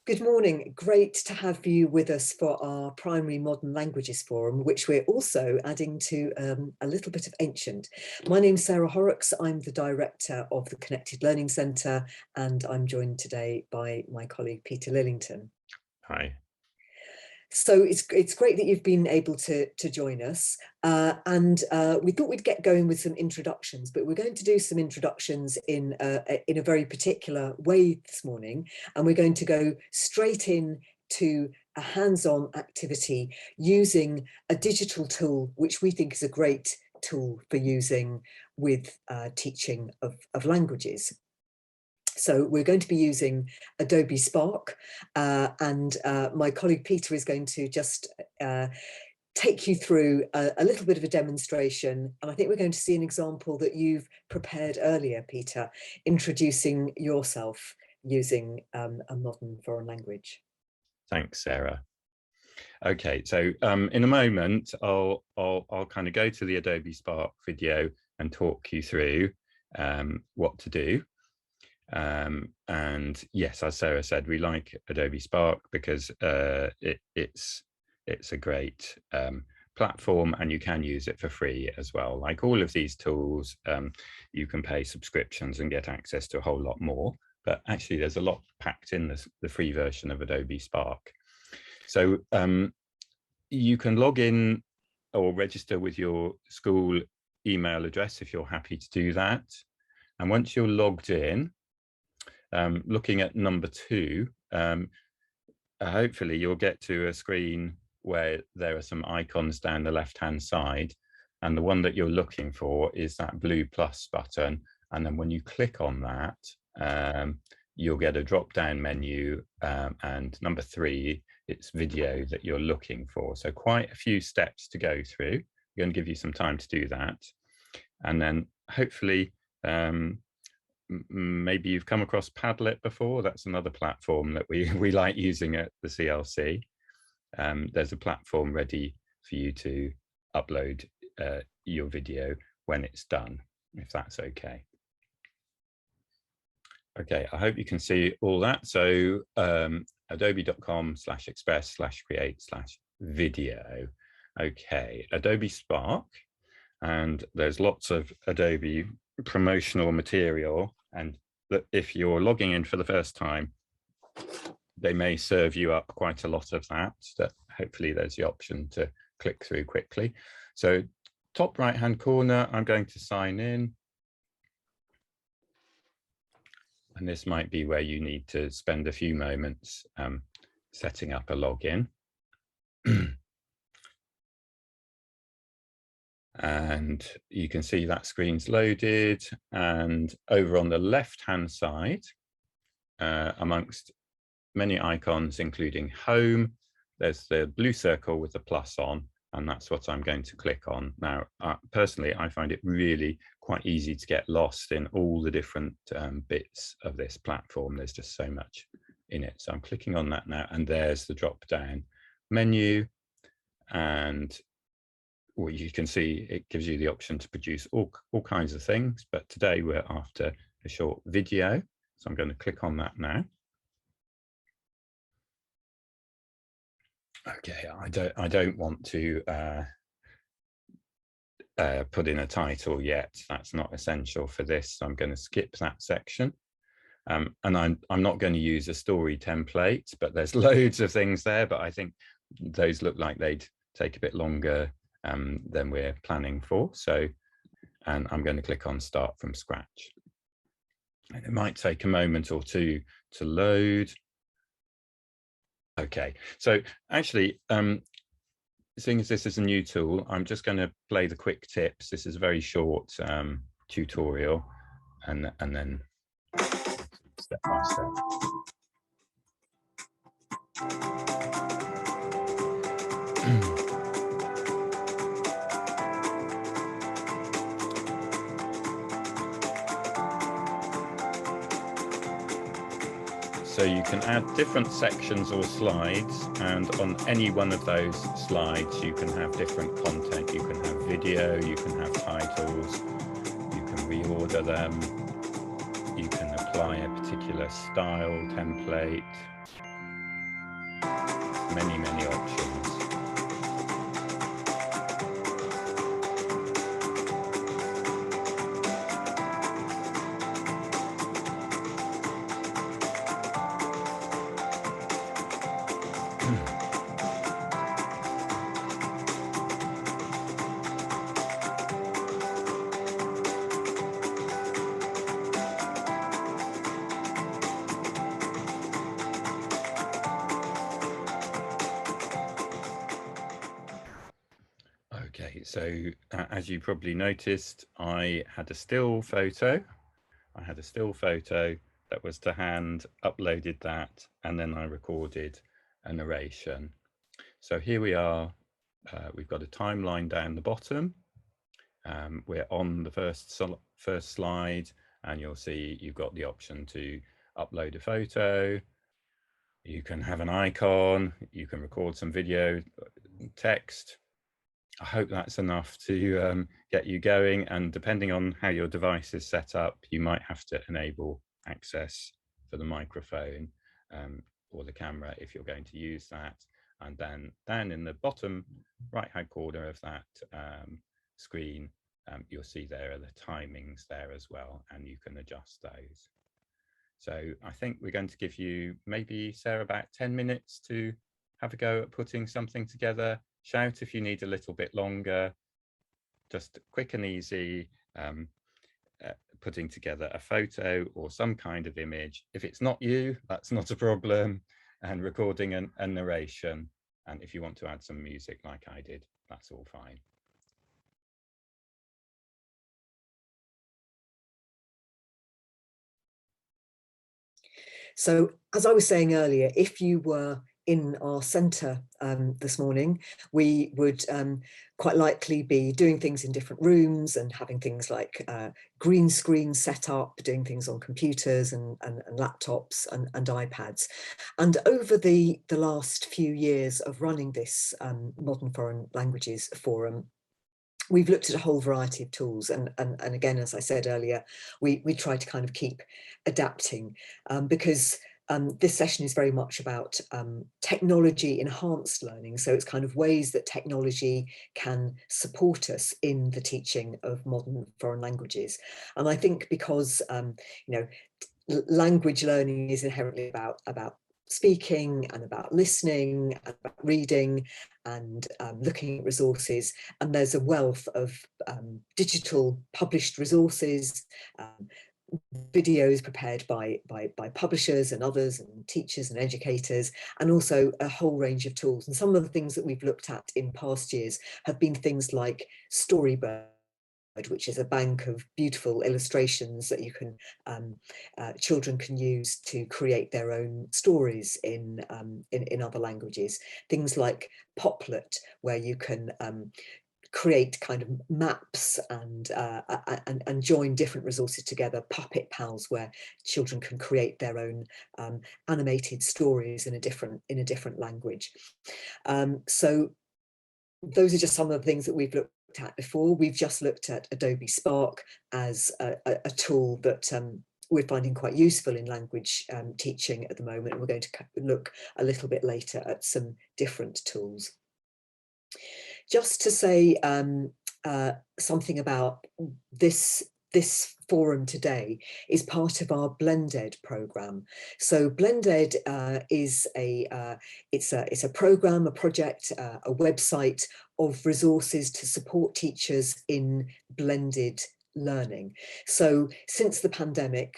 Good morning. Great to have you with us for our Primary Modern Languages Forum, which we're also adding to a little bit of ancient. My name's Sarah Horrocks. I'm the director of the Connected Learning Centre, and I'm joined today by my colleague, Peter Lillington. Hi. So it's great that you've been able to join us, and we thought we'd get going with some introductions, but we're going to do some introductions in a very particular way this morning, and we're going to go straight in to a hands-on activity using a digital tool, which we think is a great tool for using with teaching of languages. So we're going to be using Adobe Spark, and my colleague Peter is going to just take you through a little bit of a demonstration. And I think we're going to see an example that you've prepared earlier, Peter, introducing yourself using a modern foreign language. Thanks, Sarah. Okay, so in a moment, I'll kind of go to the Adobe Spark video and talk you through what to do. And yes, as Sarah said, we like Adobe Spark because it's a great platform, and you can use it for free as well. Like all of these tools, you can pay subscriptions and get access to a whole lot more, but actually there's a lot packed in the free version of Adobe Spark. So you can log in or register with your school email address if you're happy to do that. And once you're logged in, looking at number 2, hopefully you'll get to a screen where there are some icons down the left-hand side, and the one that you're looking for is that blue plus button. And then when you click on that, you'll get a drop-down menu, and number 3, it's video that you're looking for. So quite a few steps to go through. I'm going to give you some time to do that, and then hopefully maybe you've come across Padlet before. That's another platform that we like using at the CLC. There's a platform ready for you to upload your video when it's done, if that's okay. Okay, I hope you can see all that. So adobe.com/express/create/video. Okay, Adobe Spark, and there's lots of Adobe promotional material, and that if you're logging in for the first time, they may serve you up quite a lot of that hopefully there's the option to click through quickly. So top right hand corner, I'm going to sign in, and this might be where you need to spend a few moments setting up a login. And you can see that screen's loaded, and over on the left hand side, amongst many icons including home, there's the blue circle with the plus on, and that's what I'm going to click on. Now personally I find it really quite easy to get lost in all the different bits of this platform. There's just so much in it. So I'm clicking on that now, and there's the drop down menu, and well, you can see it gives you the option to produce all kinds of things, but today we're after a short video, so I'm going to click on that now. Okay, I don't want to put in a title yet. That's not essential for this, so I'm going to skip that section. And I'm not going to use a story template, but there's loads of things there, but I think those look like they'd take a bit longer than we're planning for. So, and I'm going to click on Start from Scratch. And it might take a moment or two to load. Okay, so actually, seeing as this is a new tool, I'm just going to play the quick tips. This is a very short tutorial, and then step by step. So you can add different sections or slides, and on any one of those slides you can have different content. You can have video, you can have titles, you can reorder them, you can apply a particular style template, many, many options. Okay, so as you probably noticed, I had a still photo. That was to hand, uploaded that, and then I recorded a narration. So here we are. We've got a timeline down the bottom. We're on the first slide, and you'll see you've got the option to upload a photo. You can have an icon. You can record some video, text. I hope that's enough to get you going, and depending on how your device is set up, you might have to enable access for the microphone or the camera if you're going to use that. And then down in the bottom right hand corner of that screen, you'll see there are the timings there as well, and you can adjust those. So I think we're going to give you maybe, Sarah, about 10 minutes to have a go at putting something together. Shout if you need a little bit longer. Just quick and easy, putting together a photo or some kind of image. If it's not you, that's not a problem. And recording a narration. And if you want to add some music like I did, that's all fine. So as I was saying earlier, if you were in our centre this morning, we would quite likely be doing things in different rooms and having things like green screen set up, doing things on computers and laptops and iPads. And over the last few years of running this Modern Foreign Languages Forum, we've looked at a whole variety of tools, and again, as I said earlier, we try to kind of keep adapting because this session is very much about technology enhanced learning. So it's kind of ways that technology can support us in the teaching of modern foreign languages. And I think because you know, language learning is inherently about speaking and about listening and about reading and looking at resources, and there's a wealth of digital published resources, videos prepared by publishers and others and teachers and educators, and also a whole range of tools. And some of the things that we've looked at in past years have been things like Storybird, which is a bank of beautiful illustrations that you can children can use to create their own stories in other languages. Things like Poplet, where you can create kind of maps and join different resources together. Puppet Pals, where children can create their own animated stories in a different language. So those are just some of the things that we've looked at before. We've just looked at Adobe Spark as a tool that we're finding quite useful in language teaching at the moment, and we're going to look a little bit later at some different tools. Just to say something about this forum today is part of our Blended programme. So Blended is it's a programme, a project, a website of resources to support teachers in blended learning. So since the pandemic,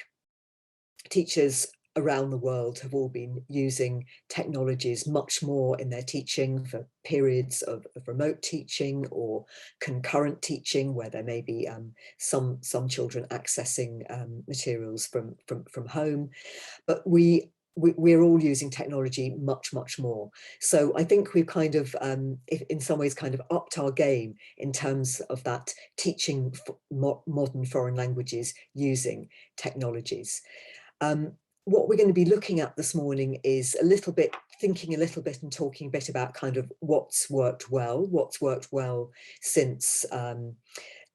teachers around the world have all been using technologies much more in their teaching for periods of remote teaching or concurrent teaching, where there may be some children accessing materials from home. But we're all using technology much more. So I think we've kind of, in some ways, kind of upped our game in terms of that teaching modern foreign languages using technologies. What we're going to be looking at this morning is thinking a little bit and talking a bit about kind of what's worked well since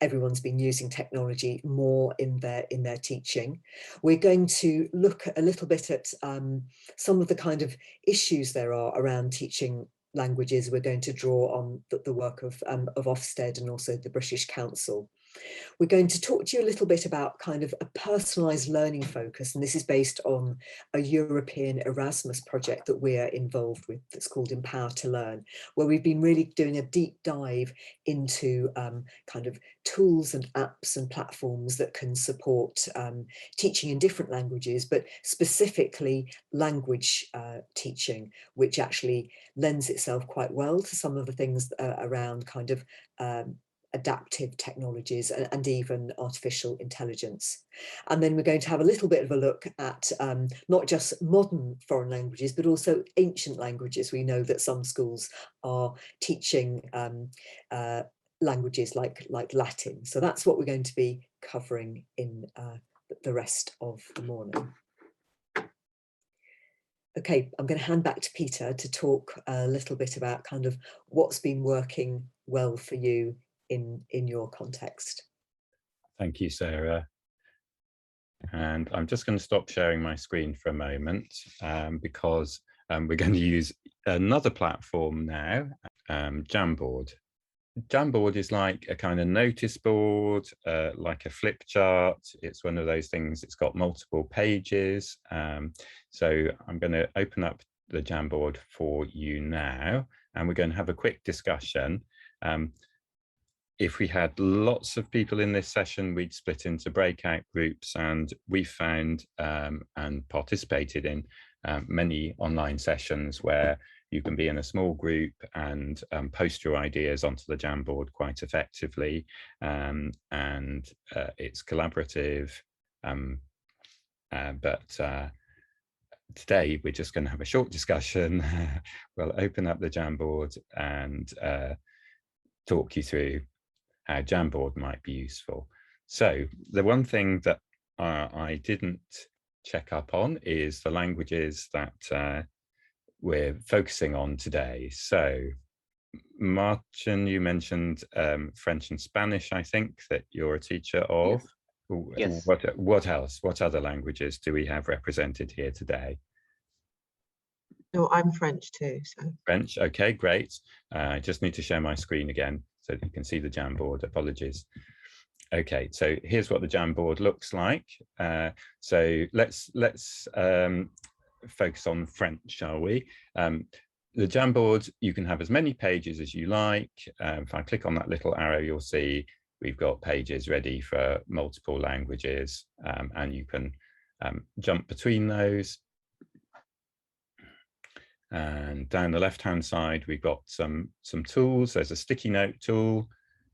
everyone's been using technology more in their teaching. We're going to look a little bit at some of the kind of issues there are around teaching languages. We're going to draw on the work of Ofsted and also the British Council. We're going to talk to you a little bit about kind of a personalised learning focus, and this is based on a European Erasmus project that we're involved with that's called Empower2Learn, where we've been really doing a deep dive into kind of tools and apps and platforms that can support teaching in different languages, but specifically language teaching, which actually lends itself quite well to some of the things around kind of adaptive technologies and even artificial intelligence. And then we're going to have a little bit of a look at not just modern foreign languages, but also ancient languages. We know that some schools are teaching languages like Latin. So that's what we're going to be covering in the rest of the morning. Okay, I'm going to hand back to Peter to talk a little bit about kind of what's been working well for you in your context. Thank you, Sarah. And I'm just going to stop sharing my screen for a moment because we're going to use another platform now, Jamboard. Jamboard is like a kind of notice board, like a flip chart. It's one of those things, it's got multiple pages. So I'm going to open up the Jamboard for you now, and we're going to have a quick discussion. If we had lots of people in this session, we'd split into breakout groups, and we found and participated in many online sessions where you can be in a small group and post your ideas onto the Jamboard quite effectively, and it's collaborative. But today we're just going to have a short discussion. We'll open up the Jamboard and talk you through how Jamboard might be useful. So the one thing that I didn't check up on is the languages that we're focusing on today. So Martin, you mentioned French and Spanish, I think, that you're a teacher of. Yes. What else? What other languages do we have represented here today? No, I'm French too. So French, okay, great. I just need to share my screen again so that you can see the Jamboard. Apologies. Okay, so here's what the Jamboard looks like. So let's focus on French, shall we? The Jamboard, you can have as many pages as you like. If I click on that little arrow, you'll see we've got pages ready for multiple languages, and you can jump between those. And down the left-hand side, we've got some tools. There's a sticky note tool.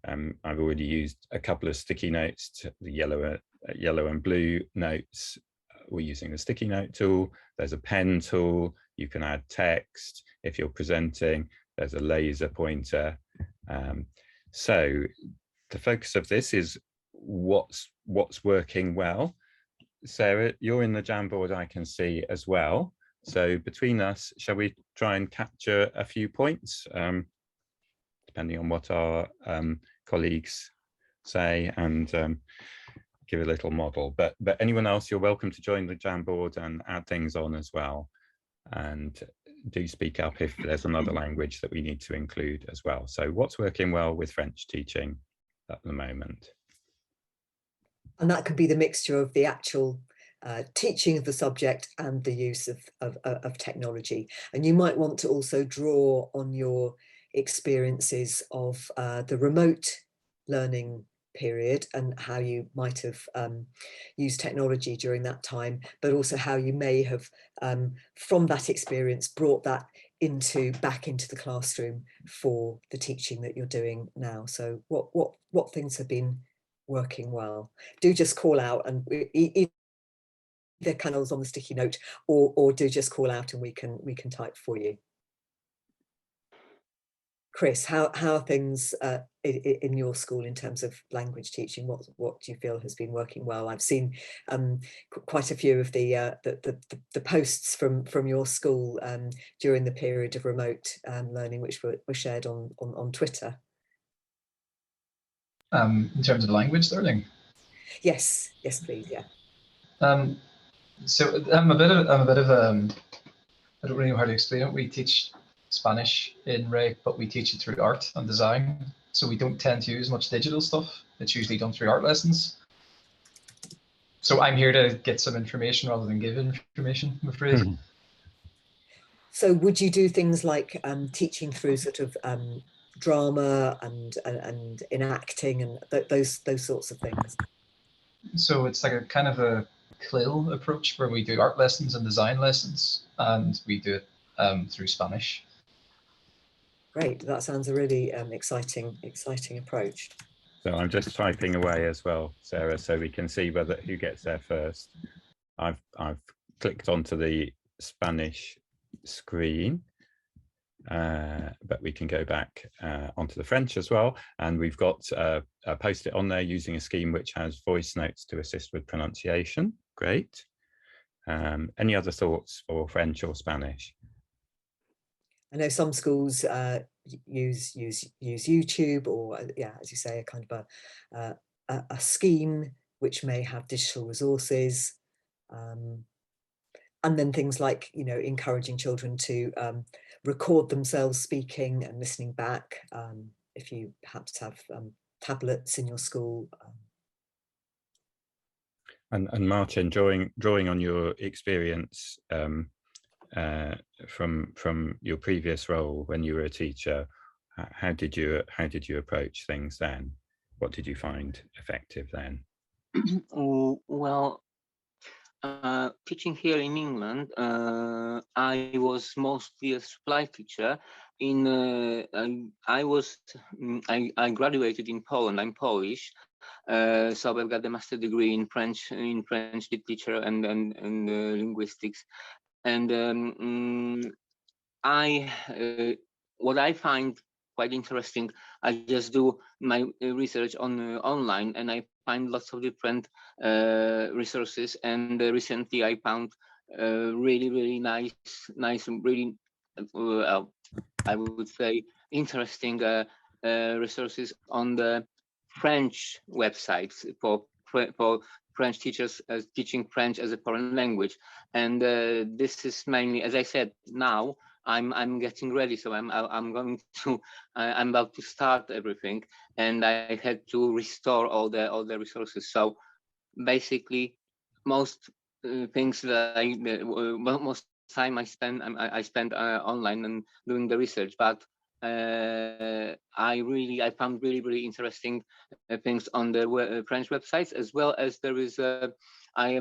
I've already used a couple of sticky notes, the yellow and blue notes. We're using the sticky note tool. There's a pen tool. You can add text if you're presenting. There's a laser pointer. So the focus of this is what's working well. Sarah, you're in the Jamboard, I can see as well. So between us, shall we try and capture a few points, depending on what our colleagues say, and give a little model. But anyone else, you're welcome to join the Jamboard and add things on as well. And do speak up if there's another language that we need to include as well. So what's working well with French teaching at the moment? And that could be the mixture of the actual teaching of the subject and the use of technology. And you might want to also draw on your experiences of the remote learning period and how you might have used technology during that time, but also how you may have from that experience brought that back into the classroom for the teaching that you're doing now. So what things have been working well? Do just call out, and either kind of on the sticky note, or do just call out and we can type for you. Chris, how are things in your school in terms of language teaching? What do you feel has been working well? I've seen quite a few of the posts from your school during the period of remote learning, which were shared on Twitter. in terms of language learning? Yes, yes, please, yeah. So I'm a bit of I don't really know how to explain it. We teach Spanish in RAE, but we teach it through art and design. So we don't tend to use much digital stuff. It's usually done through art lessons. So I'm here to get some information rather than give information, I'm afraid. So would you do things like teaching through sort of drama and enacting and those sorts of things? So it's like a kind of a CLIL approach where we do art lessons and design lessons, and we do it through Spanish. Great, that sounds a really exciting approach. So I'm just typing away as well, Sarah, so we can see who gets there first. I've clicked onto the Spanish screen, but we can go back onto the French as well. And we've got a post-it on there using a scheme which has voice notes to assist with pronunciation. Great. Any other thoughts for French or Spanish? I know some schools use YouTube, or yeah, as you say, a kind of a scheme which may have digital resources, and then things like, you know, encouraging children to record themselves speaking and listening back. If you perhaps have tablets in your school. And Martin, drawing on your experience from your previous role when you were a teacher, how did you approach things then? What did you find effective then? Well, teaching here in England, I was mostly a supply teacher. I graduated in Poland. I'm Polish, so I've got a master degree in French literature and linguistics. And what I find quite interesting, I just do my research on online, and I find lots of different resources. And recently I found really nice, really I would say interesting resources on the French websites for French teachers teaching French as a foreign language. And this is mainly, as I said, now I'm getting ready, so I'm about to start everything, and I had to restore all the resources. So basically, most things that most time I spend online and doing the research, but I found really interesting things on the French websites, as well as there is I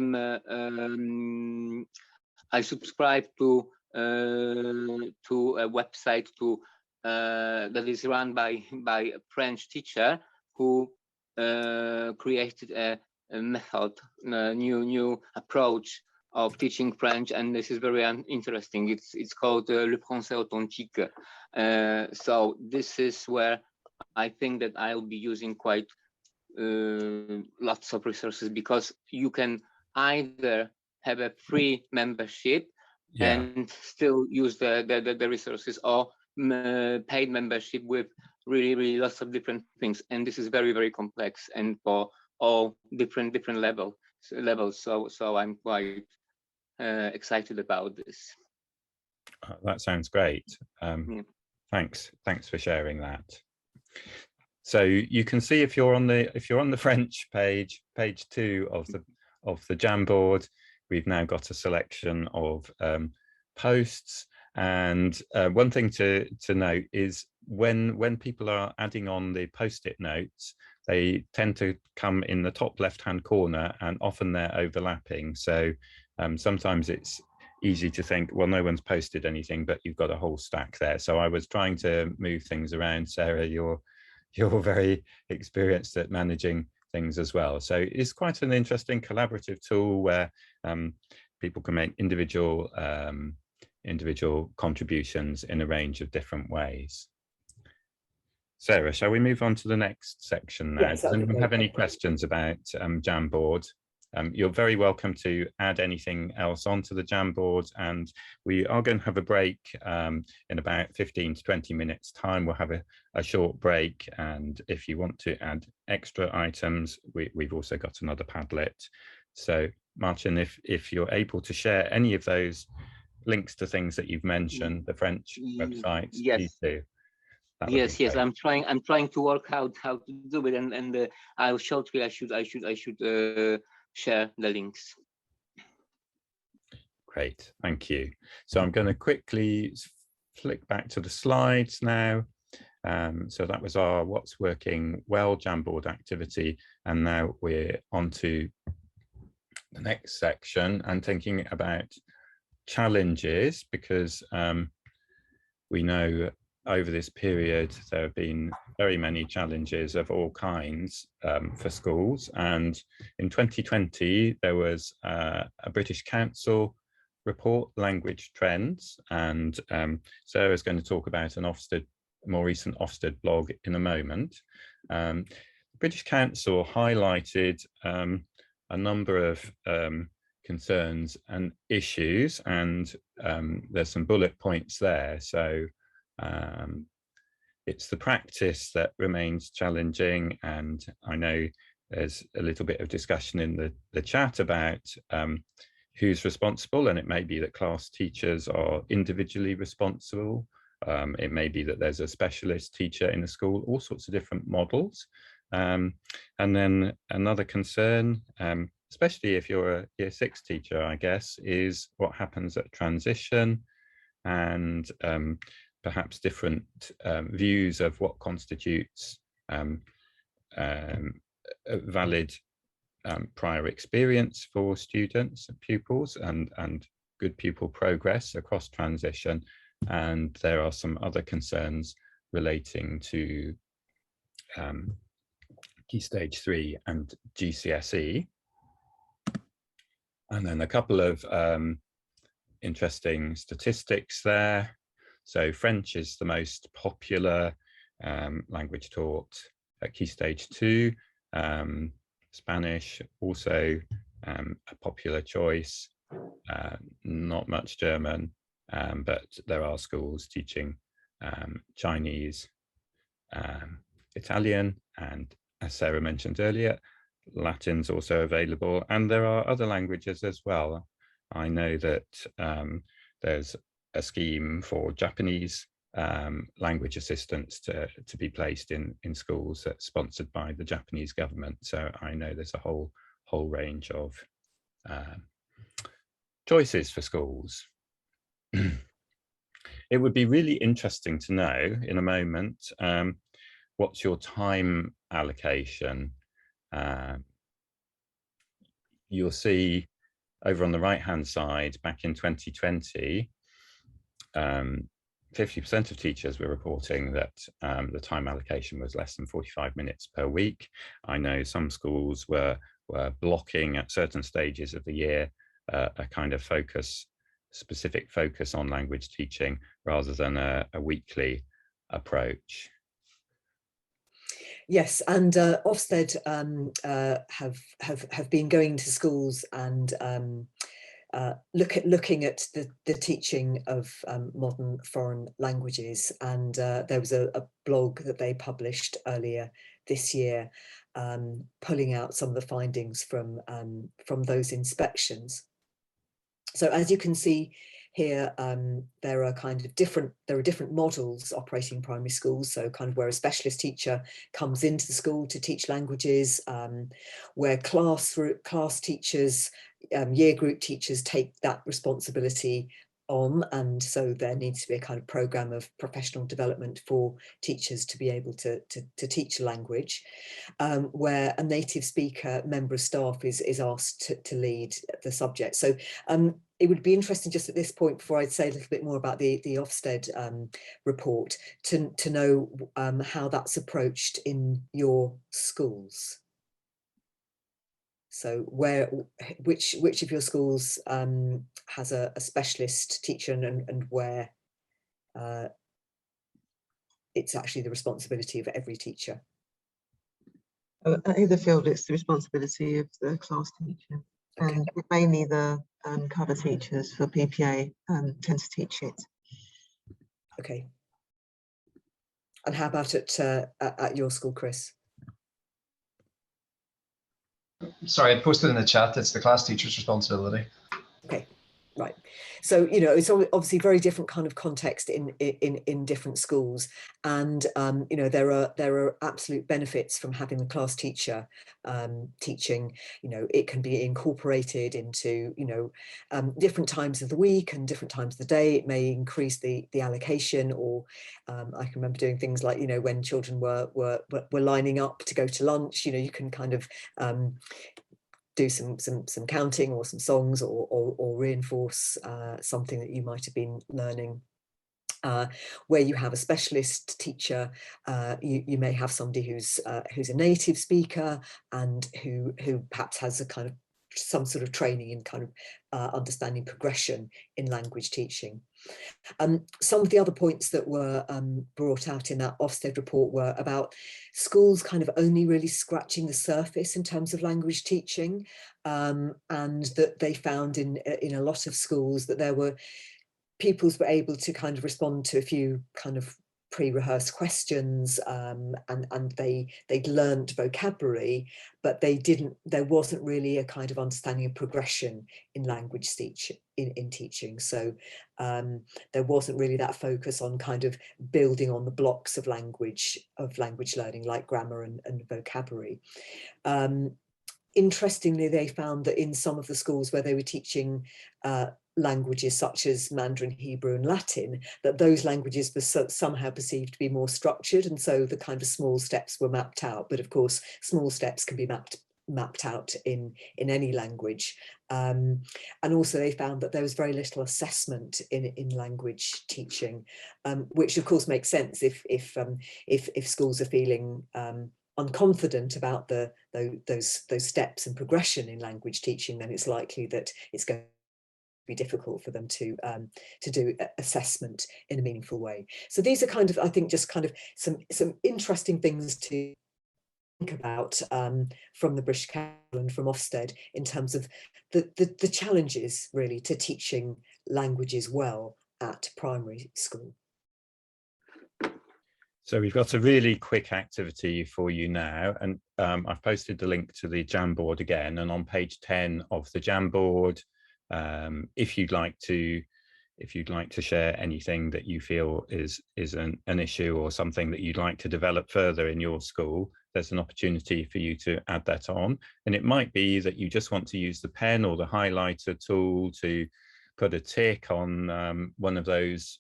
subscribe to a website that is run by a French teacher who created a method, a new approach of teaching French, and this is very interesting. It's called Le Français Authentique. So this is where I think that I'll be using quite lots of resources, because you can either have a free membership and still use the resources, or paid membership with really lots of different things. And this is very complex, and for all different levels. So I'm quite excited about this. That sounds great. Yeah. Thanks for sharing that. So you can see if you're on the French page 2 of the Jamboard, we've now got a selection of posts. And one thing to note is when people are adding on the post-it notes, they tend to come in the top left-hand corner, and often they're overlapping. So sometimes it's easy to think, well, no one's posted anything, but you've got a whole stack there. So I was trying to move things around. Sarah, you're very experienced at managing things as well. So it's quite an interesting collaborative tool where people can make individual contributions in a range of different ways. Sarah, shall we move on to the next section now? Yes, Does anyone have any questions about Jamboard? You're very welcome to add anything else onto the Jamboard, and we are going to have a break in about 15 to 20 minutes time. We'll have a short break, and if you want to add extra items, we've also got another Padlet. So Martin, if you're able to share any of those links to things that you've mentioned, the French website, please do. Yes, I'm trying to work out how to do it, and I'll shortly I should share the links. Great, thank you. So I'm going to quickly flick back to the slides now. So that was our What's Working Well Jamboard activity, and now we're on to the next section and thinking about challenges, because we know over this period there have been very many challenges of all kinds for schools, and in 2020 there was a British Council report, Language Trends, and Sarah's going to talk about an Ofsted, more recent Ofsted blog in a moment. The British Council highlighted a number of concerns and issues, and there's some bullet points there. So it's the practice that remains challenging, and I know there's a little bit of discussion in the chat about who's responsible, and it may be that class teachers are individually responsible. It may be that there's a specialist teacher in a school, all sorts of different models. And then another concern, especially if you're a Year 6 teacher, I guess, is what happens at transition, and perhaps different views of what constitutes a valid prior experience for students and pupils, and good pupil progress across transition. And there are some other concerns relating to Key Stage 3 and GCSE. And then a couple of interesting statistics there. So French is the most popular language taught at Key Stage 2. Spanish also a popular choice, not much German, but there are schools teaching Chinese, Italian, and as Sarah mentioned earlier, Latin's also available, and there are other languages as well. I know that there's a scheme for Japanese language assistants to be placed in schools that's sponsored by the Japanese government. So I know there's a whole range of choices for schools. It would be really interesting to know in a moment, what's your time allocation? You'll see over on the right hand side, back in 2020, 50% of teachers were reporting that the time allocation was less than 45 minutes per week. I know some schools were blocking at certain stages of the year a kind of specific focus on language teaching rather than a weekly approach. Yes, and Ofsted have been going to schools and looking at the teaching of modern foreign languages, and there was a blog that they published earlier this year, pulling out some of the findings from those inspections. So as you can see here, there are different models operating in primary schools. So kind of where a specialist teacher comes into the school to teach languages, where class teachers, year group teachers take that responsibility on, and so there needs to be a kind of program of professional development for teachers to be able to teach a language, where a native speaker member of staff is asked to lead the subject. So it would be interesting just at this point, before I'd say a little bit more about the Ofsted report, to know how that's approached in your schools. So which of your schools has a specialist teacher, and where it's actually the responsibility of every teacher? At either field, it's the responsibility of the class teacher, Okay. and mainly the cover teachers for PPA tend to teach it. Okay. And how about at your school, Chris? Sorry, I posted in the chat, it's the class teacher's responsibility. Okay, right. So, you know, it's obviously very different kind of context in different schools, and you know, there are absolute benefits from having the class teacher teaching. You know, it can be incorporated into, you know, different times of the week and different times of the day. It may increase the allocation, or I can remember doing things like, you know, when children were lining up to go to lunch, you know, you can kind of do some counting or some songs, or reinforce something that you might have been learning. Where you have a specialist teacher, you may have somebody who's a native speaker and who perhaps has a kind of some sort of training in kind of understanding progression in language teaching. Some of the other points that were brought out in that Ofsted report were about schools kind of only really scratching the surface in terms of language teaching, and that they found in a lot of schools that there were pupils were able to kind of respond to a few kind of pre-rehearsed questions, and they'd learnt vocabulary, but there wasn't really a kind of understanding of progression in language in teaching. So there wasn't really that focus on kind of building on the blocks of language learning, like grammar and vocabulary. Interestingly, they found that in some of the schools where they were teaching languages such as Mandarin, Hebrew and Latin, that those languages were somehow perceived to be more structured, and so the kind of small steps were mapped out. But of course, small steps can be mapped out in any language. And also they found that there was very little assessment in language teaching, which of course makes sense if schools are feeling unconfident about those steps and progression in language teaching, then it's likely that it's going to be difficult for them to do assessment in a meaningful way. So these are kind of, I think, just kind of some interesting things to think about from the British Council and from Ofsted in terms of the challenges really to teaching languages well at primary school. So we've got a really quick activity for you now, and I've posted the link to the Jamboard again, and on page 10 of the Jamboard, if you'd like to share anything that you feel is an issue or something that you'd like to develop further in your school, there's an opportunity for you to add that on. And it might be that you just want to use the pen or the highlighter tool to put a tick on one of those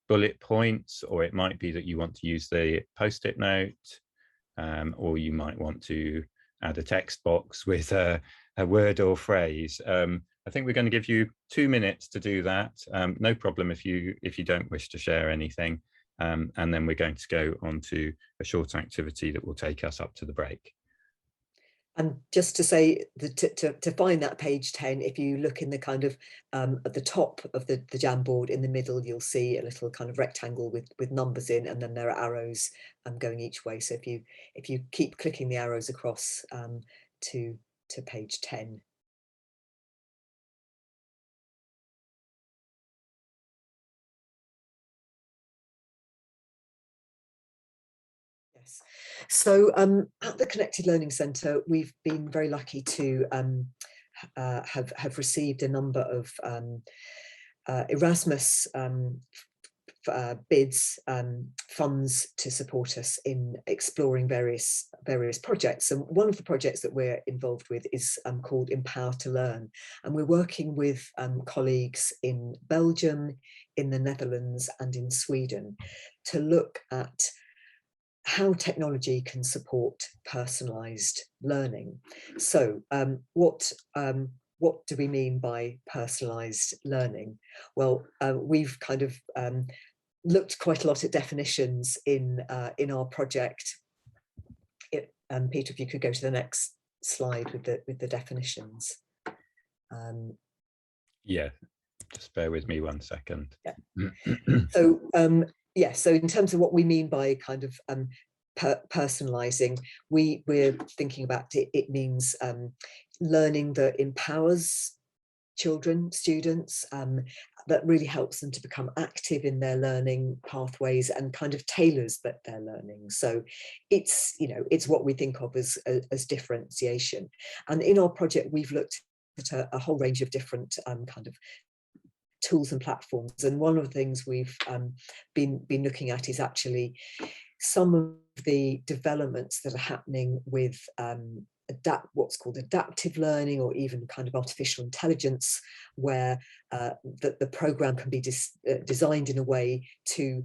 bullet points, or it might be that you want to use the post-it note, or you might want to add a text box with a word or phrase. I think we're going to give you 2 minutes to do that. No problem if you don't wish to share anything, and then we're going to go on to a short activity that will take us up to the break. And just to say that to find that page 10, if you look in the kind of at the top of the Jamboard in the middle, you'll see a little kind of rectangle with numbers in, and then there are arrows going each way. So if you keep clicking the arrows across to page 10. Yes. So at the Connected Learning Centre, we've been very lucky to have received a number of Erasmus bids, funds to support us in exploring various projects. And one of the projects that we're involved with is called Empower2Learn, and we're working with colleagues in Belgium, in the Netherlands and in Sweden to look at how technology can support personalised learning. So what do we mean by personalised learning? Well, we've kind of looked quite a lot at definitions in our project. Peter, if you could go to the next slide with the definitions. Yeah, just bear with me 1 second. Yeah. So yeah, so in terms of what we mean by kind of personalizing, we're thinking about it means learning that empowers children, students, that really helps them to become active in their learning pathways and kind of tailors their learning. So it's, you know, it's what we think of as differentiation. And in our project, we've looked at a whole range of different kind of tools and platforms. And one of the things we've been looking at is actually some of the developments that are happening with what's called adaptive learning, or even kind of artificial intelligence, where the program can be designed in a way to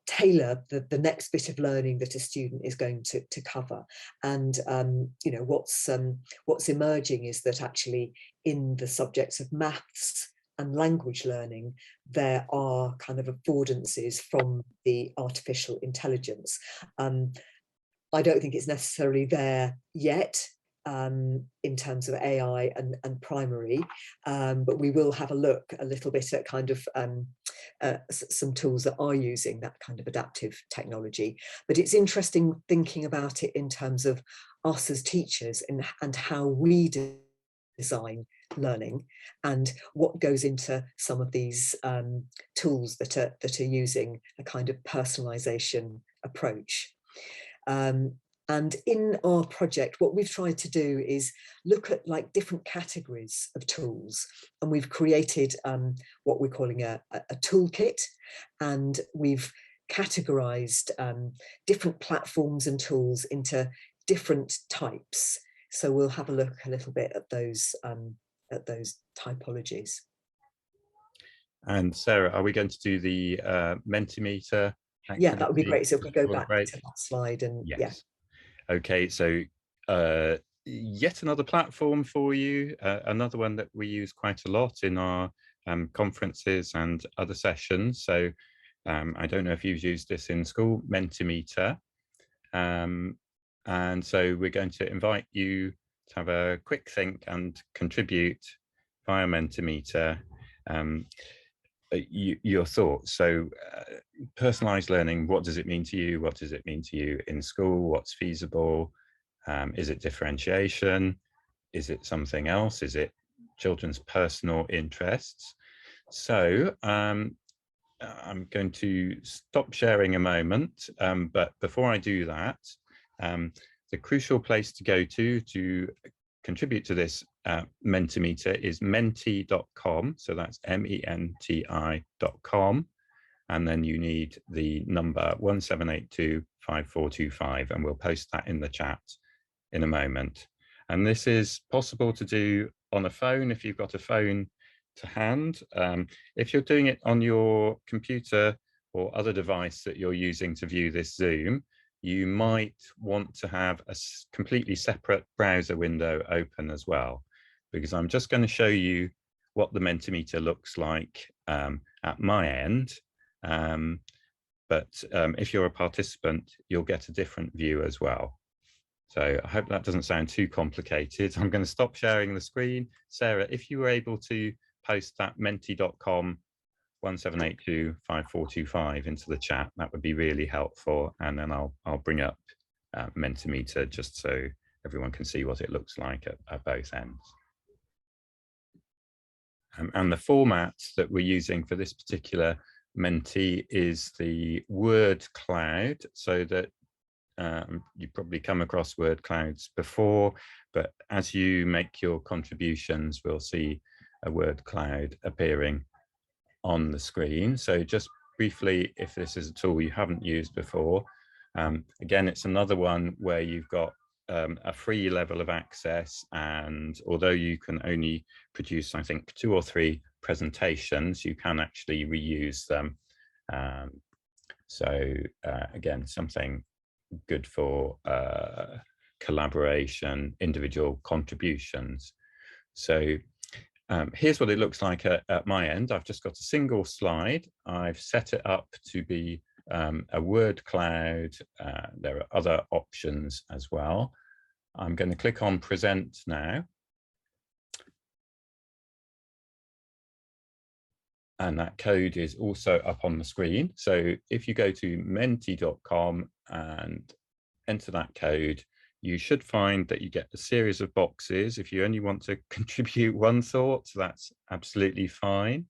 tailor the next bit of learning that a student is going to cover. And you know, what's emerging is that actually in the subjects of maths and language learning, there are kind of affordances from the artificial intelligence. I don't think it's necessarily there yet in terms of AI and primary, but we will have a look a little bit at kind of some tools that are using that kind of adaptive technology. But it's interesting thinking about it in terms of us as teachers and how we design learning and what goes into some of these tools that are using a kind of personalization approach. And in our project, what we've tried to do is look at like different categories of tools, and we've created what we're calling a toolkit, and we've categorized different platforms and tools into different types. So we'll have a look a little bit at those typologies. And Sarah, are we going to do the Mentimeter activity? Yeah, that would be great. So if we go back to that slide, and yes. Yeah. Okay, so yet another platform for you, another one that we use quite a lot in our conferences and other sessions. So I don't know if you've used this in school, Mentimeter. And so we're going to invite you to have a quick think and contribute via Mentimeter your thoughts. So personalized learning, what does it mean to you? What does it mean to you in school? What's feasible? Is it differentiation? Is it something else? Is it children's personal interests? So I'm going to stop sharing a moment, but before I do that, the crucial place to go to contribute to this Mentimeter is menti.com. So that's menti.com. And then you need the number 17825425, and we'll post that in the chat in a moment. And this is possible to do on a phone if you've got a phone to hand. If you're doing it on your computer or other device that you're using to view this Zoom, you might want to have a completely separate browser window open as well, because I'm just going to show you what the Mentimeter looks like at my end. But if you're a participant, you'll get a different view as well. So I hope that doesn't sound too complicated. I'm going to stop sharing the screen. Sarah, if you were able to post that menti.com 17825425 into the chat, that would be really helpful, and then I'll bring up Mentimeter just so everyone can see what it looks like at both ends. And the format that we're using for this particular Menti is the word cloud, so that you've probably come across word clouds before, but as you make your contributions, we'll see a word cloud appearing on the screen. So just briefly, if this is a tool you haven't used before, again, it's another one where you've got a free level of access, and although you can only produce, I think, 2 or 3 presentations, you can actually reuse them. So again, something good for collaboration, individual contributions. So here's what it looks like at my end. I've just got a single slide. I've set it up to be a word cloud. There are other options as well. I'm going to click on present now. And that code is also up on the screen. So if you go to menti.com and enter that code, you should find that you get a series of boxes. If you only want to contribute one thought, that's absolutely fine.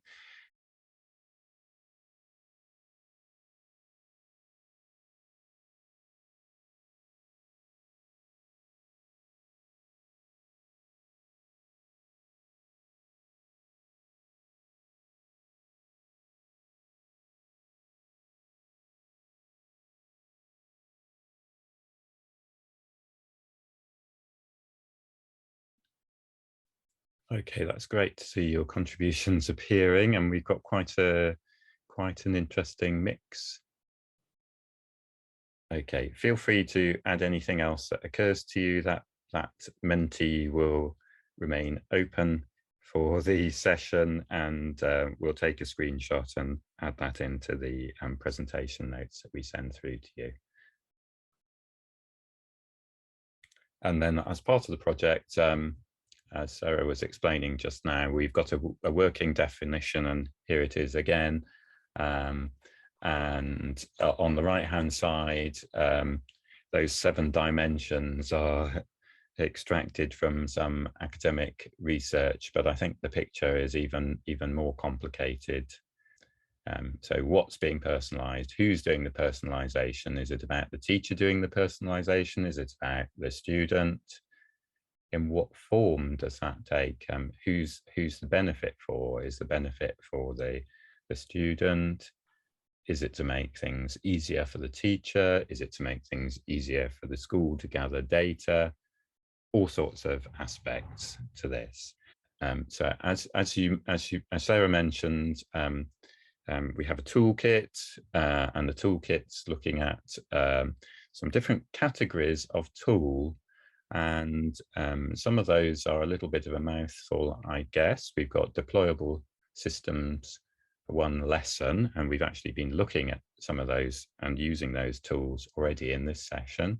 Okay, that's great to see your contributions appearing, and we've got quite an interesting mix. Okay, feel free to add anything else that occurs to you. That Menti will remain open for the session, and we'll take a screenshot and add that into the presentation notes that we send through to you. And then as part of the project, as Sarah was explaining just now, we've got a working definition, and here it is again. And on the right-hand side, those 7 dimensions are extracted from some academic research, but I think the picture is even more complicated. So what's being personalized? Who's doing the personalization? Is it about the teacher doing the personalization? Is it about the student? In what form does that take? Who's the benefit for? Is the benefit for the student? Is it to make things easier for the teacher? Is it to make things easier for the school to gather data? All sorts of aspects to this. So as Sarah mentioned, we have a toolkit, and the toolkit's looking at some different categories of tool. And some of those are a little bit of a mouthful, I guess. We've got deployable systems for one lesson, and we've actually been looking at some of those and using those tools already in this session.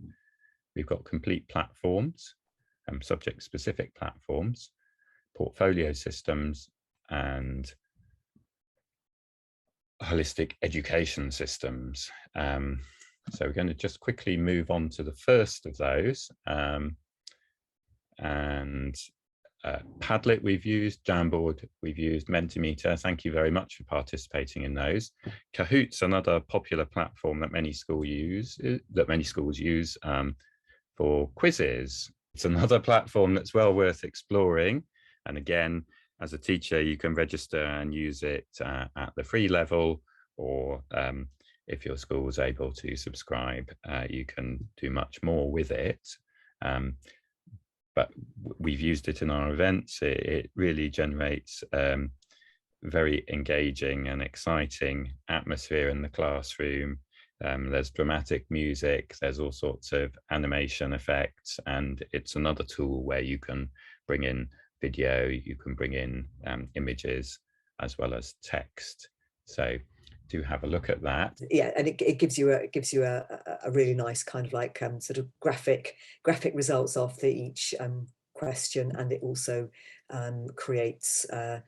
We've got complete platforms, subject-specific platforms, portfolio systems, and holistic education systems. So we're going to just quickly move on to the first of those. Padlet we've used, Jamboard we've used, Mentimeter. Thank you very much for participating in those. Kahoot's another popular platform that many schools use for quizzes. It's another platform that's well worth exploring. And again, as a teacher, you can register and use it at the free level, or if your school is able to subscribe, you can do much more with it. But we've used it in our events. It really generates very engaging and exciting atmosphere in the classroom. There's dramatic music, there's all sorts of animation effects, and it's another tool where you can bring in video, you can bring in images as well as text. So do have a look at that. Yeah, and it gives you a really nice kind of like sort of graphic results after each question, and it also creates a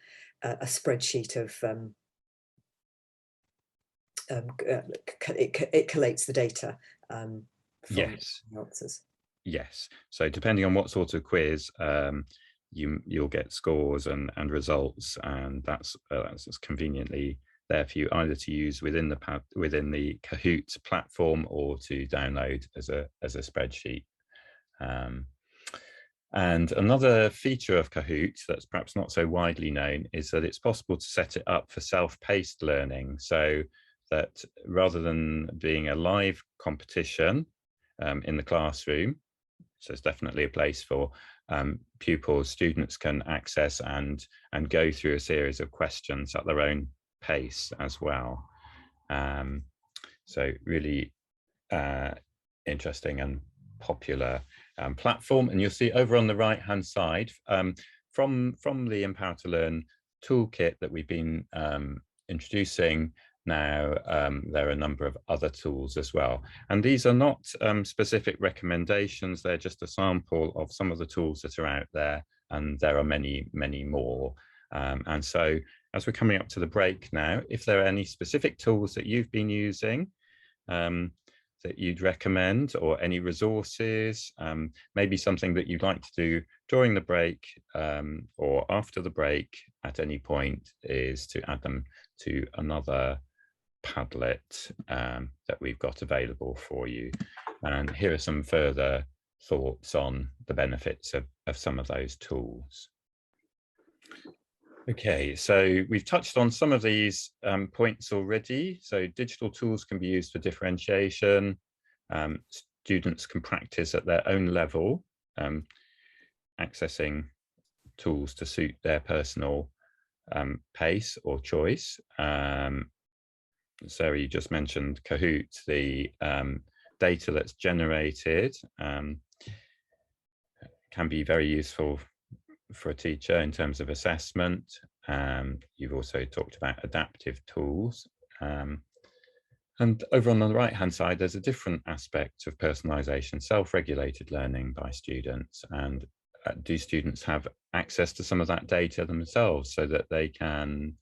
spreadsheet of it collates the data from yes the answers. Yes, so depending on what sort of quiz, you'll get scores and results, and that's conveniently there for you either to use within the Kahoot platform or to download as a spreadsheet. And another feature of Kahoot that's perhaps not so widely known is that it's possible to set it up for self-paced learning, so that rather than being a live competition in the classroom, so it's definitely a place for pupils, students can access and go through a series of questions at their own pace as well. So really interesting and popular platform. And you'll see over on the right hand side from the Empower2Learn toolkit that we've been introducing now, there are a number of other tools as well, and these are not specific recommendations, they're just a sample of some of the tools that are out there, and there are many more. And so as we're coming up to the break now, if there are any specific tools that you've been using that you'd recommend, or any resources, maybe something that you'd like to do during the break or after the break at any point, is to add them to another Padlet that we've got available for you. And here are some further thoughts on the benefits of some of those tools. Okay, so we've touched on some of these points already. So digital tools can be used for differentiation. Students can practice at their own level, accessing tools to suit their personal pace or choice. Sarah, you just mentioned Kahoot, the data that's generated can be very useful for a teacher in terms of assessment. You've also talked about adaptive tools. And over on the right-hand side, there's a different aspect of personalisation, self-regulated learning by students. And do students have access to some of that data themselves so that they can,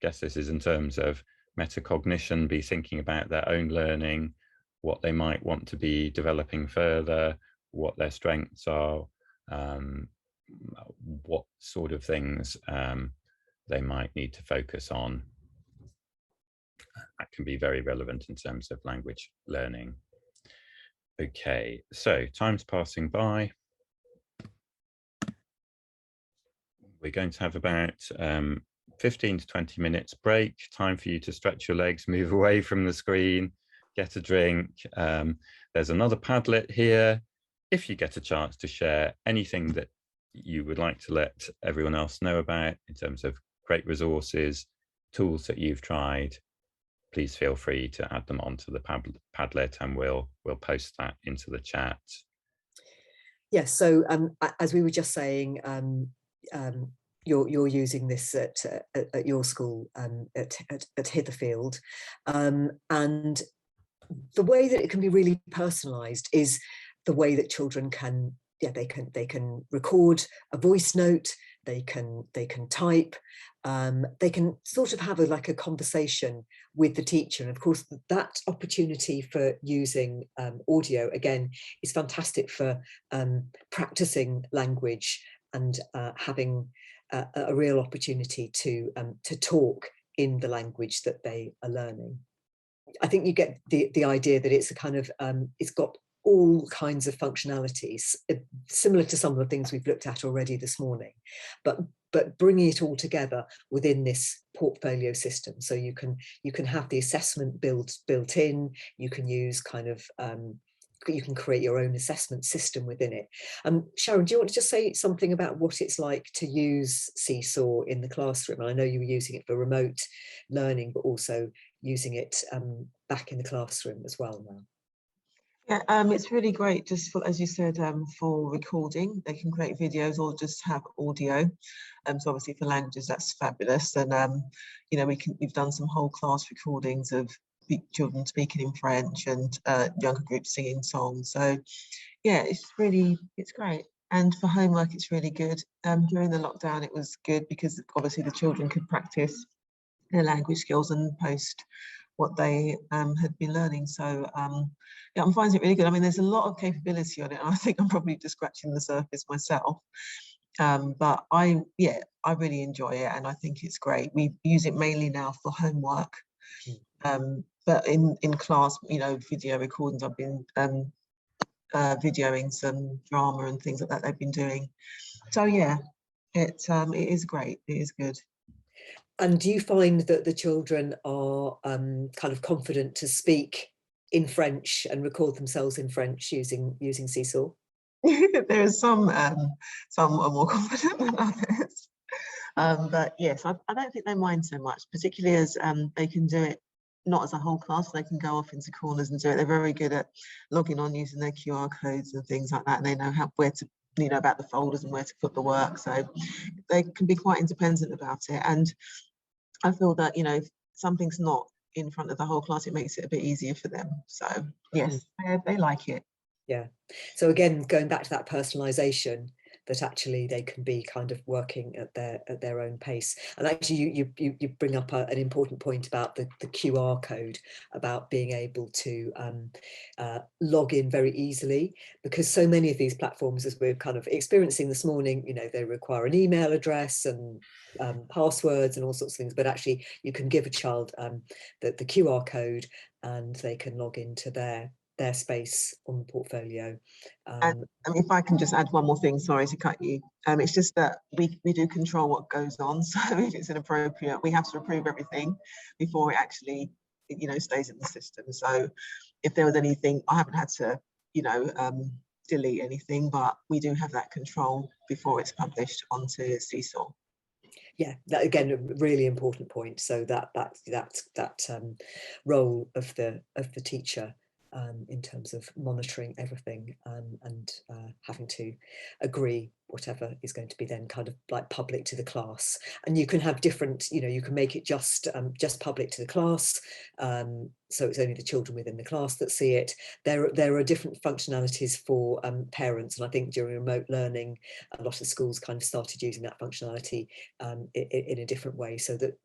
guess this is in terms of metacognition, be thinking about their own learning, what they might want to be developing further, what their strengths are, what sort of things they might need to focus on. That can be very relevant in terms of language learning. Okay, so time's passing by. We're going to have about 15 to 20 minutes break, time for you to stretch your legs, move away from the screen, get a drink. There's another Padlet here. If you get a chance to share anything that you would like to let everyone else know about in terms of great resources, tools that you've tried, please feel free to add them onto the Padlet, and we'll post that into the chat. Yes, so as we were just saying, you're using this at your school at Hitherfield, and the way that it can be really personalised is the way that children can, they can record a voice note, they can type, they can sort of have like a conversation with the teacher. And of course, that opportunity for using audio again is fantastic for practicing language and having a real opportunity to talk in the language that they are learning. I think you get the idea that it's a kind of it's got all kinds of functionalities similar to some of the things we've looked at already this morning, but bringing it all together within this portfolio system. So you can have the assessment built in, you can use kind of you can create your own assessment system within it. Sharon, do you want to just say something about what it's like to use Seesaw in the classroom? I know you were using it for remote learning, but also using it back in the classroom as well now. Yeah, it's really great, just for, as you said, for recording. They can create videos or just have audio. So obviously for languages, that's fabulous. And you know, we've done some whole class recordings of children speaking in French and younger groups singing songs. So yeah, it's great. And for homework, it's really good. During the lockdown, it was good because obviously the children could practice their language skills and post what they had been learning. So yeah, I'm finding it really good. I mean, there's a lot of capability on it. I think I'm probably just scratching the surface myself. But I really enjoy it, and I think it's great. We use it mainly now for homework. But in class, you know, video recordings, I've been videoing some drama and things like that they've been doing. So yeah, it is great. It is good. And do you find that the children are kind of confident to speak in French and record themselves in French using Seesaw? There are some are more confident than others. But yes, I don't think they mind so much, particularly as they can do it not as a whole class. They can go off into corners and do it. They're very good at logging on using their QR codes and things like that, and they know where to, you know, about the folders and where to put the work. So they can be quite independent about it. And I feel that, you know, if something's not in front of the whole class, it makes it a bit easier for them. So yes, they like it. Yeah. So again, going back to that personalisation, that actually they can be kind of working at their own pace. And actually you bring up an important point about the QR code, about being able to log in very easily, because so many of these platforms, as we're kind of experiencing this morning, you know, they require an email address and passwords and all sorts of things, but actually you can give a child the QR code and they can log into their space on the portfolio. And if I can just add one more thing, sorry to cut you. It's just that we do control what goes on. So if it's inappropriate, we have to approve everything before it actually, you know, stays in the system. So if there was anything, I haven't had to, you know, delete anything, but we do have that control before it's published onto Seesaw. Yeah, that again, a really important point. So that role of the teacher in terms of monitoring everything and having to agree whatever is going to be then kind of like public to the class. And you can have different, you know, you can make it just public to the class, so it's only the children within the class that see it. There are different functionalities for parents, and I think during remote learning a lot of schools kind of started using that functionality in a different way, so that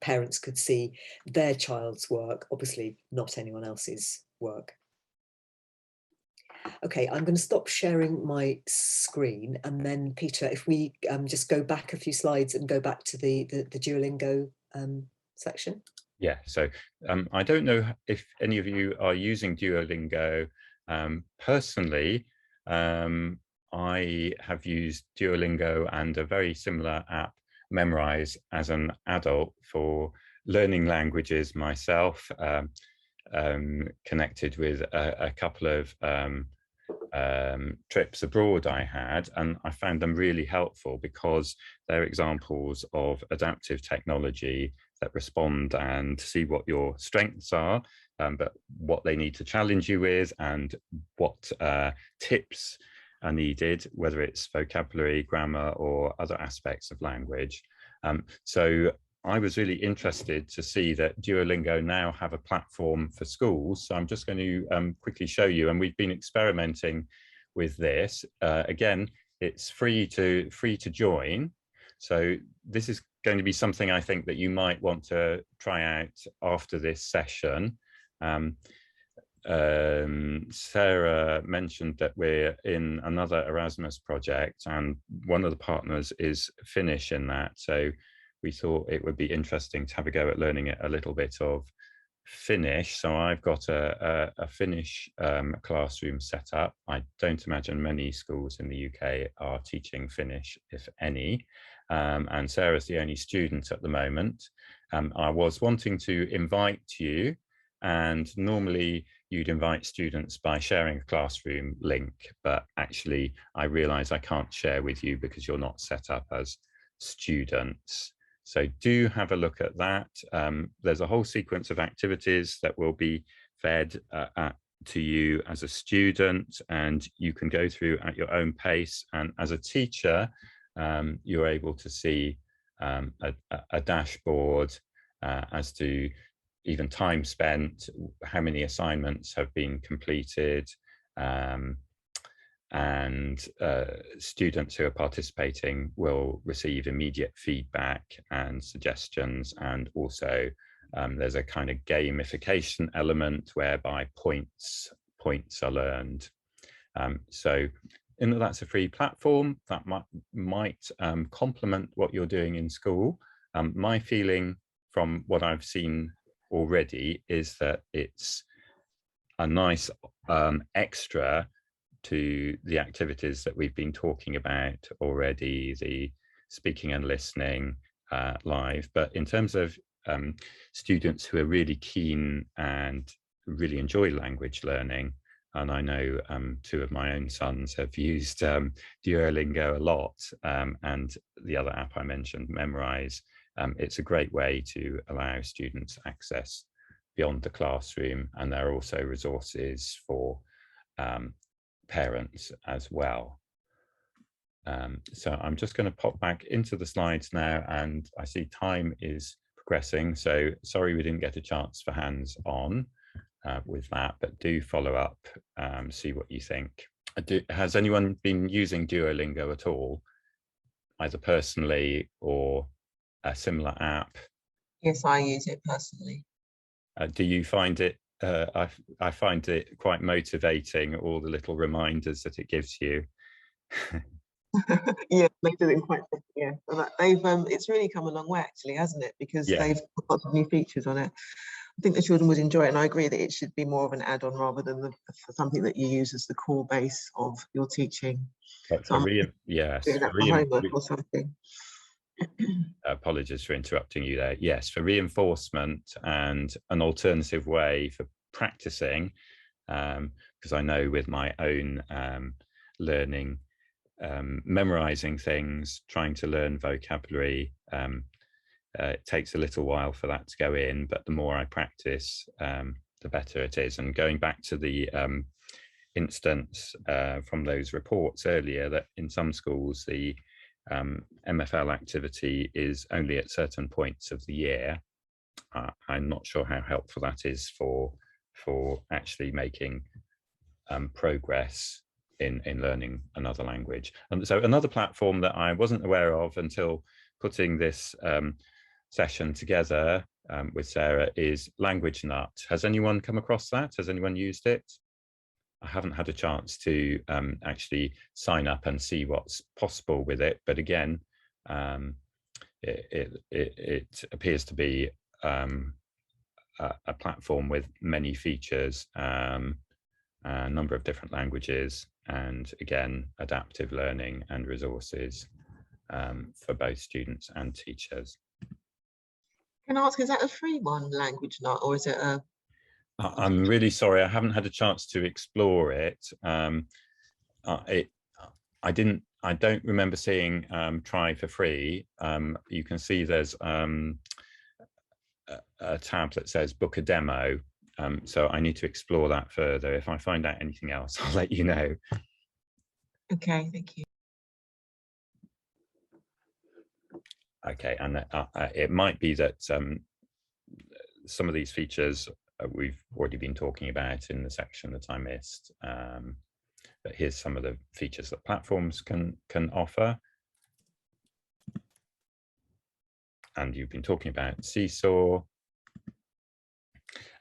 parents could see their child's work, obviously not anyone else's work. Okay, I'm going to stop sharing my screen, and then Peter, if we just go back a few slides and go back to the Duolingo section. Yeah, so I don't know if any of you are using Duolingo. Personally, I have used Duolingo and a very similar app, Memrise, as an adult for learning languages myself, connected with a couple of trips abroad I had, and I found them really helpful because they're examples of adaptive technology that respond and see what your strengths are, but what they need to challenge you with, and what tips are needed, whether it's vocabulary, grammar, or other aspects of language. So I was really interested to see that Duolingo now have a platform for schools. So I'm just going to quickly show you, and we've been experimenting with this. Again, it's free to join. So this is going to be something I think that you might want to try out after this session. Sarah mentioned that we're in another Erasmus project, and one of the partners is Finnish in that. So we thought it would be interesting to have a go at learning a little bit of Finnish. So I've got a Finnish classroom set up. I don't imagine many schools in the UK are teaching Finnish, if any. And Sarah's the only student at the moment. I was wanting to invite you, and normally you'd invite students by sharing a classroom link, but actually I realize I can't share with you because you're not set up as students. So do have a look at that. There's a whole sequence of activities that will be fed to you as a student, and you can go through at your own pace. And as a teacher, you're able to see a dashboard as to even time spent, how many assignments have been completed, and students who are participating will receive immediate feedback and suggestions. And also there's a kind of gamification element whereby points are learned. So in that that's a free platform that might complement what you're doing in school. My feeling from what I've seen already is that it's a nice extra to the activities that we've been talking about already, the speaking and listening live. But in terms of students who are really keen and really enjoy language learning, and I know two of my own sons have used Duolingo a lot, and the other app I mentioned, Memrise, it's a great way to allow students access beyond the classroom, and there are also resources for parents as well. So I'm just going to pop back into the slides now, and I see time is progressing, so sorry we didn't get a chance for hands on with that, but do follow up, see what you think. Has anyone been using Duolingo at all, either personally or a similar app? Yes, I use it personally. Do you find it, I find it quite motivating, all the little reminders that it gives you. Yeah, they do it quite quickly, yeah. And they've it's really come a long way actually, hasn't it? Because Yeah. they've put lots of new features on it. I think the children would enjoy it, and I agree that it should be more of an add-on rather than something that you use as the core base of your teaching. But So for doing that for homework or something. Apologies for interrupting you there. Yes, for reinforcement and an alternative way for practicing, because I know with my own learning, memorizing things, trying to learn vocabulary, it takes a little while for that to go in, but the more I practice, the better it is. And going back to the instance from those reports earlier, that in some schools the MFL activity is only at certain points of the year. I'm not sure how helpful that is for actually making progress in learning another language. And so another platform that I wasn't aware of until putting this session together with Sarah is Language Nut. Has anyone come across that? Has anyone used it? I haven't had a chance to actually sign up and see what's possible with it, but again, it appears to be a platform with many features, a number of different languages, and again, adaptive learning and resources for both students and teachers. Can I ask, is that a free one, Language Nut, or is it a... I'm really sorry, I haven't had a chance to explore it. I don't remember seeing try for free. You can see there's a tab that says book a demo. So I need to explore that further. If I find out anything else, I'll let you know. Okay, thank you. Okay, and it might be that some of these features we've already been talking about in the section that I missed, but here's some of the features that platforms can offer. And you've been talking about Seesaw.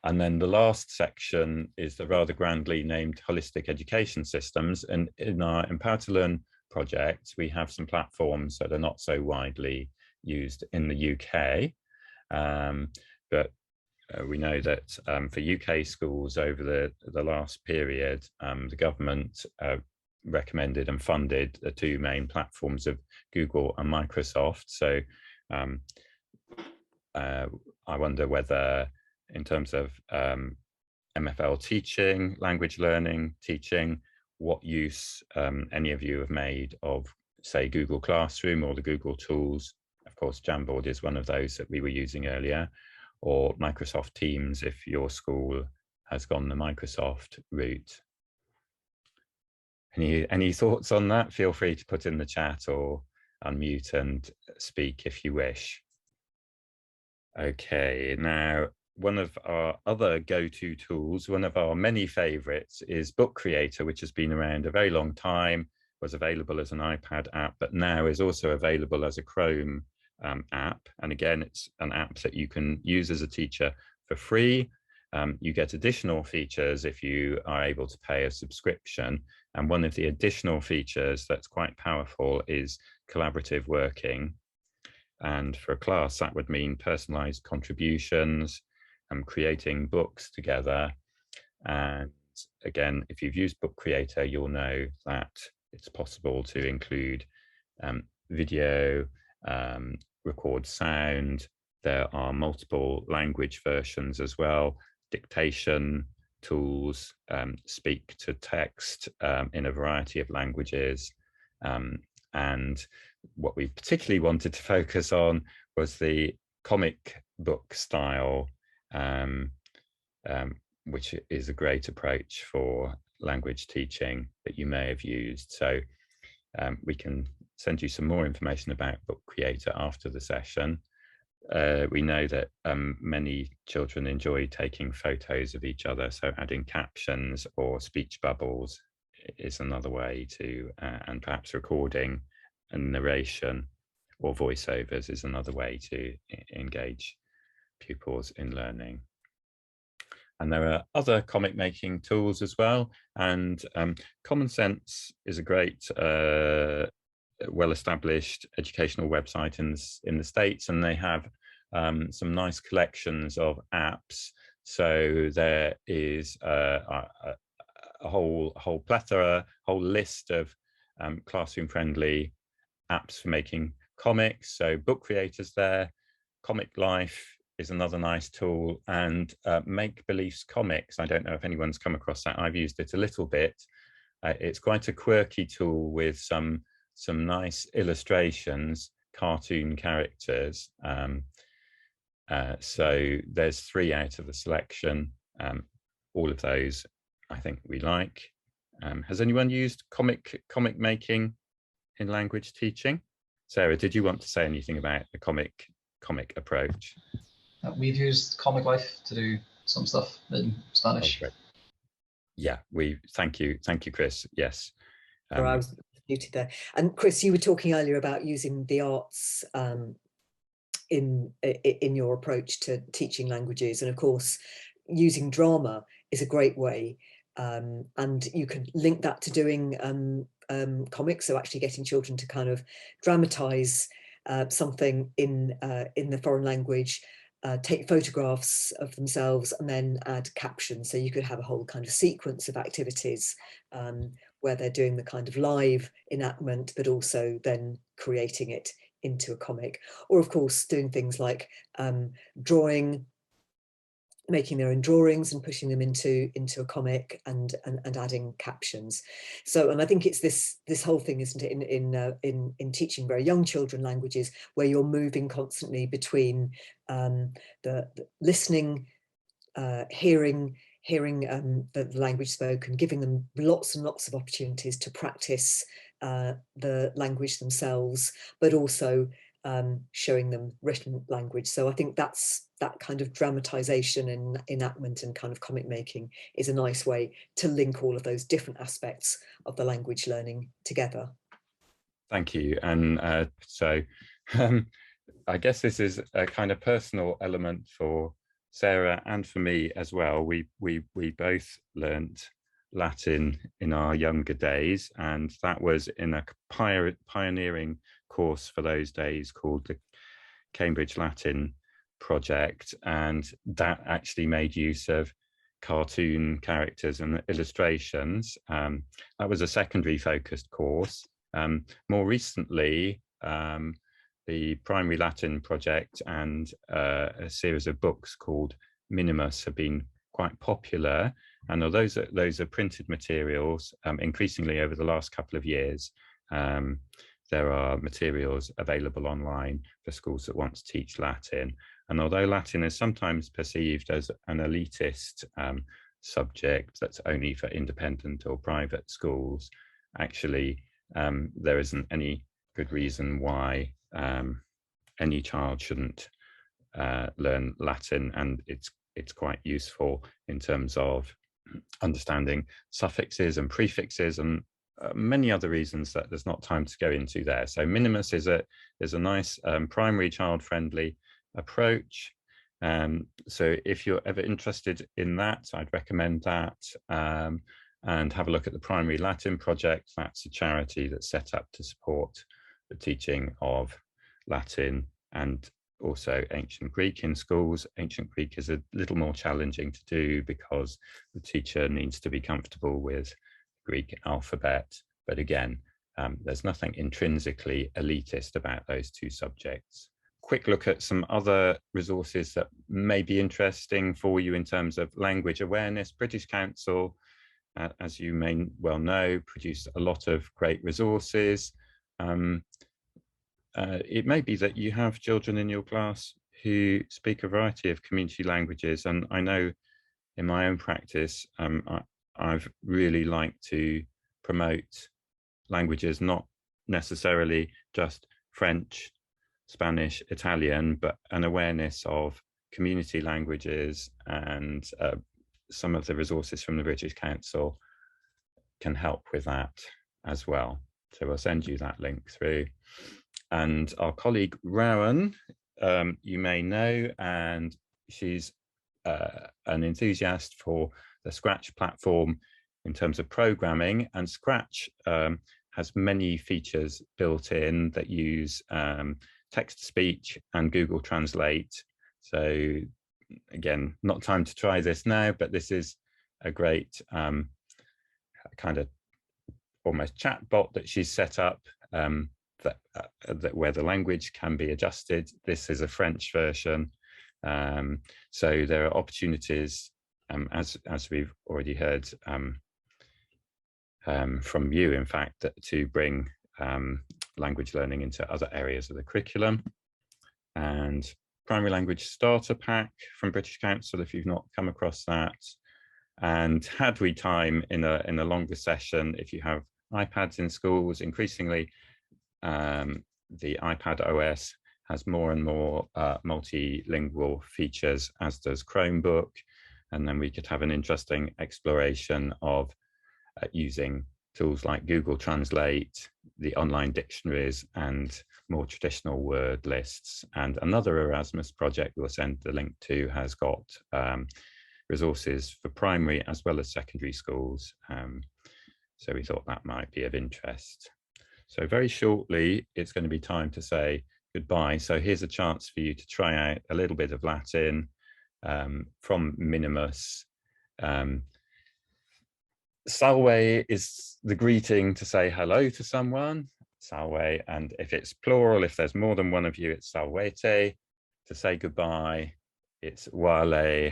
And then the last section is the rather grandly named Holistic Education Systems. And in our Empower2Learn project, we have some platforms that are not so widely used in the UK, but we know that for UK schools over the last period, the government recommended and funded the two main platforms of Google and Microsoft. So I wonder whether, in terms of MFL teaching, language learning, teaching, what use any of you have made of, say, Google Classroom or the Google tools. Of course, Jamboard is one of those that we were using earlier, or Microsoft Teams if your school has gone the Microsoft route. Any thoughts on that? Feel free to put in the chat or unmute and speak if you wish. Okay, now one of our other go-to tools, one of our many favorites, is Book Creator, which has been around a very long time, was available as an iPad app, but now is also available as a Chrome app. And again, it's an app that you can use as a teacher for free. You get additional features if you are able to pay a subscription. And one of the additional features that's quite powerful is collaborative working. And for a class, that would mean personalized contributions and creating books together. And again, if you've used Book Creator, you'll know that it's possible to include video, record sound. There are multiple language versions as well, dictation tools, speak to text in a variety of languages. And what we particularly wanted to focus on was the comic book style, which is a great approach for language teaching that you may have used. So we can send you some more information about Book Creator after the session. We know that many children enjoy taking photos of each other, so adding captions or speech bubbles is another way to, and perhaps recording and narration or voiceovers is another way to engage pupils in learning. And there are other comic making tools as well. And Common Sense is a great, well-established educational website in the States, and they have some nice collections of apps. So there is a whole plethora, whole list of classroom-friendly apps for making comics. So Book Creator's there, Comic Life is another nice tool, and Make Beliefs Comics. I don't know if anyone's come across that. I've used it a little bit. It's quite a quirky tool with some nice illustrations, cartoon characters. So there's 3 out of the selection. All of those I think we like. Has anyone used comic making in language teaching? Sarah, did you want to say anything about the comic approach? We've used Comic Life to do some stuff in Spanish. Oh, yeah, thank you, Chris. Yes. I was muted there. And Chris, you were talking earlier about using the arts in your approach to teaching languages, and of course using drama is a great way, and you can link that to doing comics, so actually getting children to kind of dramatize something in the foreign language, take photographs of themselves and then add captions. So you could have a whole kind of sequence of activities where they're doing the kind of live enactment, but also then creating it into a comic. Or of course doing things like drawing, making their own drawings and pushing them into a comic, and adding captions. So, and I think it's this whole thing, isn't it, in teaching very young children languages, where you're moving constantly between the listening, hearing the language spoken, giving them lots and lots of opportunities to practice the language themselves, but also showing them written language. So I think that kind of dramatization and enactment and kind of comic making is a nice way to link all of those different aspects of the language learning together. Thank you. And so I guess this is a kind of personal element for Sarah and for me as well. We both learnt Latin in our younger days, and that was in a pioneering course for those days called the Cambridge Latin Project, and that actually made use of cartoon characters and illustrations. That was a secondary focused course. More recently, the Primary Latin Project and a series of books called Minimus have been quite popular, and although those are printed materials, increasingly over the last couple of years, there are materials available online for schools that want to teach Latin. And although Latin is sometimes perceived as an elitist subject that's only for independent or private schools, actually there isn't any good reason why any child shouldn't learn Latin, and it's quite useful in terms of understanding suffixes and prefixes and many other reasons that there's not time to go into there. So Minimus is a nice primary child-friendly approach. So if you're ever interested in that, I'd recommend that, and have a look at the Primary Latin Project. That's a charity that's set up to support the teaching of Latin and also ancient Greek in schools. Ancient Greek is a little more challenging to do because the teacher needs to be comfortable with Greek alphabet, but again, there's nothing intrinsically elitist about those two subjects. Quick look at some other resources that may be interesting for you in terms of language awareness. British Council, as you may well know, produce a lot of great resources. It may be that you have children in your class who speak a variety of community languages, and I know in my own practice, I've really liked to promote languages, not necessarily just French, Spanish, Italian, but an awareness of community languages, and some of the resources from the British Council can help with that as well. So we'll send you that link through. And our colleague Rowan, you may know, and she's an enthusiast for the Scratch platform in terms of programming, and Scratch has many features built in that use text-to-speech and Google Translate. So again, not time to try this now, but this is a great kind of almost chat bot that she's set up that where the language can be adjusted. This is a French version. So there are opportunities, as we've already heard from you, in fact, to bring language learning into other areas of the curriculum. And primary language starter pack from British Council, if you've not come across that. And had we time in a longer session, if you have iPads in schools, increasingly the iPad OS has more and more multilingual features, as does Chromebook. And then we could have an interesting exploration of using tools like Google Translate, the online dictionaries, and more traditional word lists. And another Erasmus project we'll send the link to has got resources for primary as well as secondary schools. So we thought that might be of interest. So very shortly, it's going to be time to say goodbye. So here's a chance for you to try out a little bit of Latin from Minimus. Salve is the greeting to say hello to someone, salve, and if it's plural, if there's more than one of you, it's salvete. To say goodbye, it's wale,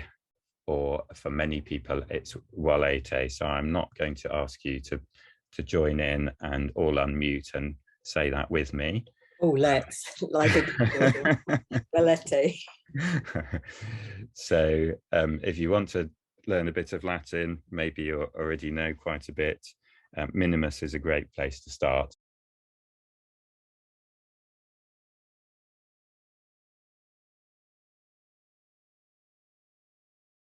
or for many people, it's walete. So I'm not going to ask you to join in and all unmute and say that with me. Oh, let's, like a walete. So if you want to learn a bit of Latin, maybe you already know quite a bit, Minimus is a great place to start.